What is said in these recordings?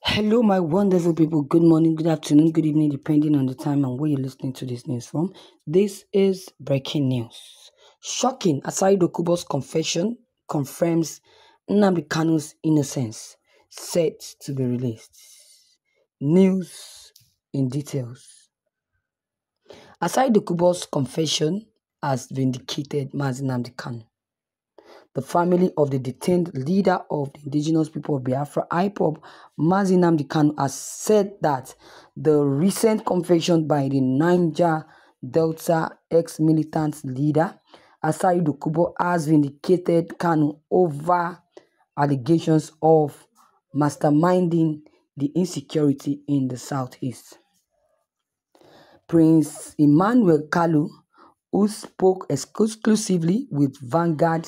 Hello, my wonderful people. Good morning, good afternoon, good evening, depending on the time and where you're listening to this news from. This is breaking news. Shocking. Asari Dokubo'S confession confirms Nnamdi Kanu'S innocence, set to be released. News in details. Asari Dokubo'S confession has vindicated Mazi Nnamdi Kanu. The family of the detained leader of the indigenous people of Biafra, IPOB, Mazi Nnamdi Kanu, has said that the recent confession by the Niger Delta ex-militant leader, Asari Dokubo, has vindicated Kanu over allegations of masterminding the insecurity in the southeast. Prince Emmanuel Kalu, who spoke exclusively with Vanguard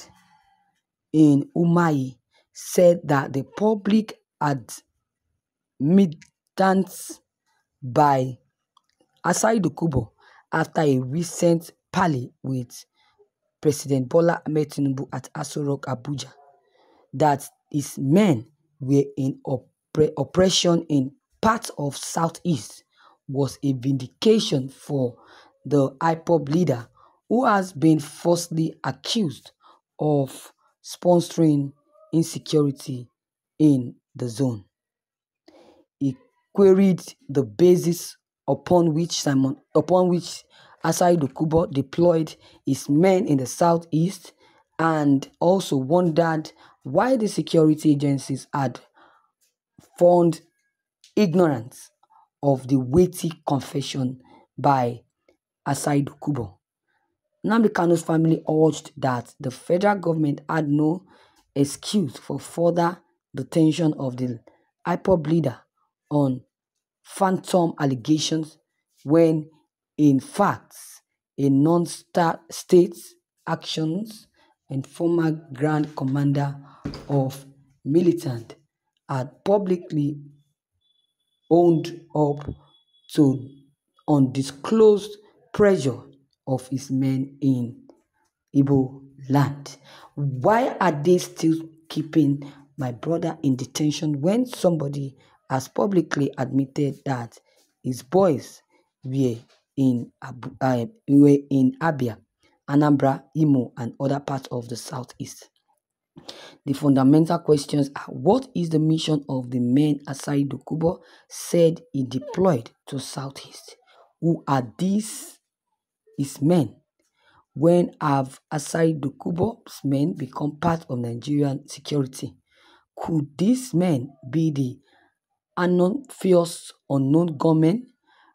in Umahi, said that the public admittance by Asari Dokubo after a recent parley with President Bola Ahmed Tinubu at Asari, Abuja, that his men were in oppression in parts of Southeast was a vindication for the IPOB leader, who has been falsely accused of sponsoring insecurity in the zone. He queried the basis upon which Asari Dokubo deployed his men in the southeast, and also wondered why the security agencies had found ignorance of the weighty confession by Asari Dokubo. Nnamdi Kanu's family urged that the federal government had no excuse for further detention of the IPOB leader on phantom allegations when, in fact, a non-state actions and former Grand Commander of militant had publicly owned up to undisclosed pressure of his men in Igbo land. Why are they still keeping my brother in detention when somebody has publicly admitted that his boys were in Abia, Anambra, Imo, and other parts of the southeast? The fundamental questions are: what is the mission of the men Asari Dokubo said he deployed to southeast? Who are these his men? When have Asari Dokubo's men become part of Nigerian security? Could these men be the fierce unknown gunmen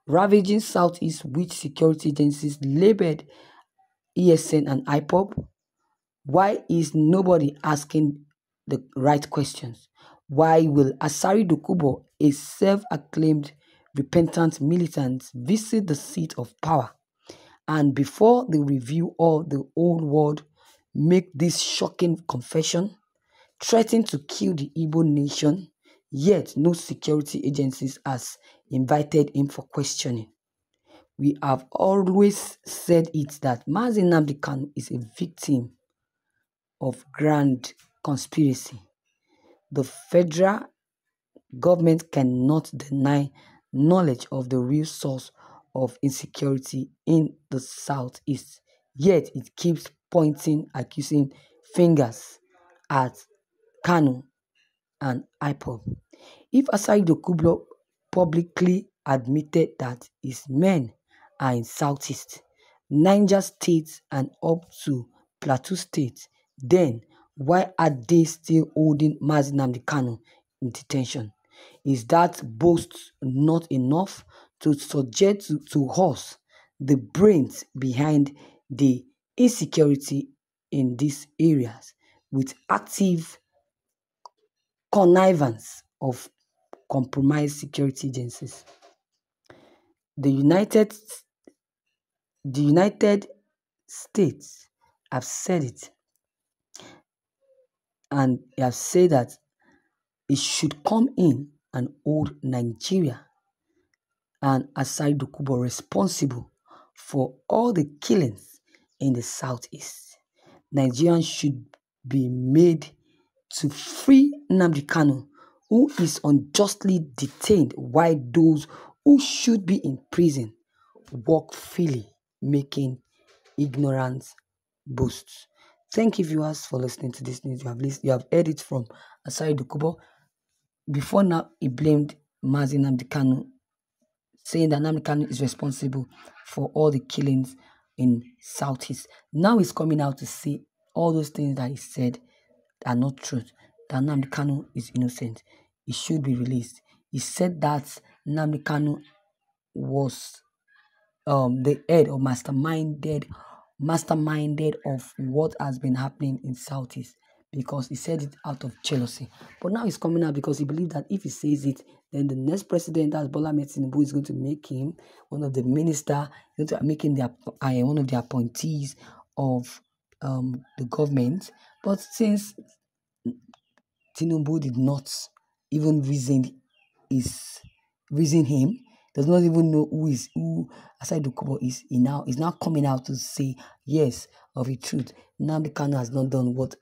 ravaging southeast, which security agencies labeled ESN and IPOB? Why is nobody asking the right questions? Why will Asari Dokubo, a self-acclaimed repentant militant, visit the seat of power, and before the review of the whole world make this shocking confession, threaten to kill the Igbo nation, yet no security agencies has invited him for questioning? We have always said it that Mazi Nnamdi Kanu is a victim of grand conspiracy. The federal government cannot deny knowledge of the real source of insecurity in the southeast, yet it keeps accusing fingers at Kanu and IPOB. If Asari Dokubo publicly admitted that his men are in southeast, Niger State, and up to Plateau State, then why are they still holding Mazi Nnamdi Kanu in detention? Is that boast not enough to suggest to us the brains behind the insecurity in these areas, with active connivance of compromised security agencies? The United States have said it, and have said that it should come in and hold Nigeria and Asari Dokubo responsible for all the killings in the southeast. Nigerians should be made to free Nnamdi Kanu, who is unjustly detained, while those who should be in prison walk freely, making ignorance boasts. Thank you, viewers, for listening to this news. You have heard it from Asari Dokubo. Before now, he blamed Mazi Nnamdi Kanu, saying that Nnamdi Kanu is responsible for all the killings in Southeast. Now he's coming out to say all those things that he said are not true, that Nnamdi Kanu is innocent. He should be released. He said that Nnamdi Kanu was the head or masterminded of what has been happening in Southeast, because he said it out of jealousy. But now he's coming out because he believes that if he says it, then the next president, as Bola Ahmed Tinubu, is going to make him one of the ministers, going to make him one of the appointees of the government. But since Tinubu did not even reason him, does not even know who Asari Dokubo is, is now coming out to say yes of the truth. Nnamdi Kanu has not done what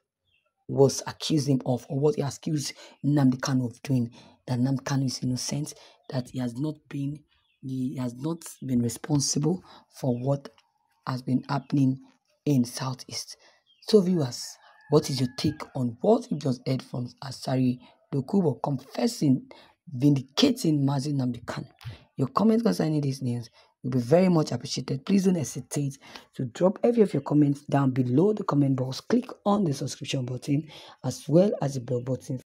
was accused him of, or what he accused Nnamdi Kanu of doing, that Nnamdi Kanu is innocent, that he has not been responsible for what has been happening in Southeast. So viewers, what is your take on what you just heard from Asari Dokubo confessing, vindicating Mazi Nnamdi Kanu? Your comments concerning this news will be very much appreciated. Please don't hesitate to drop every of your comments down below the comment box. Click on the subscription button as well as the bell button